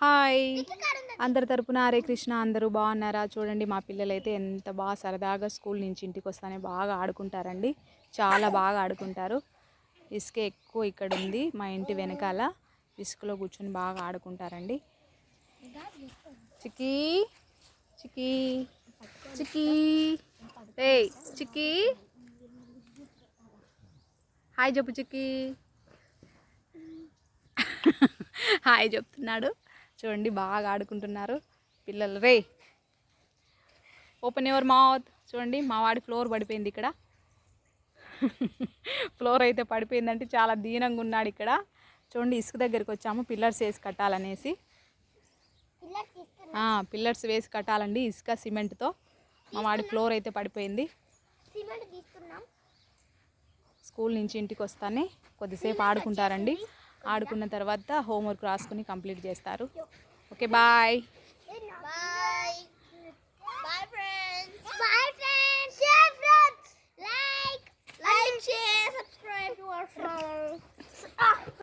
Hi అందరి తరపున హరే కృష్ణ. అందరూ బాగున్నారా? చూడండి మా పిల్లలైతే ఎంత బాగా సరదాగా స్కూల్ నుంచి ఇంటికి వస్తానే బాగా ఆడుకుంటారండి. చాలా బాగా ఆడుకుంటారు. ఇసుక ఎక్కువ ఇక్కడ ఉంది మా ఇంటి వెనకాల. ఇసుకలో కూర్చొని బాగా ఆడుకుంటారండి. చిక్కీ చిక్కీ చిక్కీ రే చిక్కీ హాయ్ చెప్పు చిక్కీ. హాయ్ చెప్తున్నాడు. చూడండి బాగా ఆడుకుంటున్నారు పిల్లలు. రే ఓపెన్ యువర్ మౌత్. చూడండి మా వాడి ఫ్లోర్ పడిపోయింది ఇక్కడ. ఫ్లోర్ అయితే పడిపోయిందంటే చాలా దీనంగా ఉన్నాడు ఇక్కడ. చూడండి ఇసుక దగ్గరికి వచ్చాము పిల్లర్స్ వేసి కట్టాలనేసి. పిల్లర్స్ వేసి కట్టాలండి ఇసుక సిమెంట్తో. మా వాడి ఫ్లోర్ అయితే పడిపోయింది. స్కూల్ నుంచి ఇంటికి వస్తానే కొద్దిసేపు ఆడుకుంటారండి. ఆడుకున్న తర్వాత హోంవర్క్ రాసుకుని కంప్లీట్ చేస్తారు. Okay bye. Like, share, subscribe to our channel.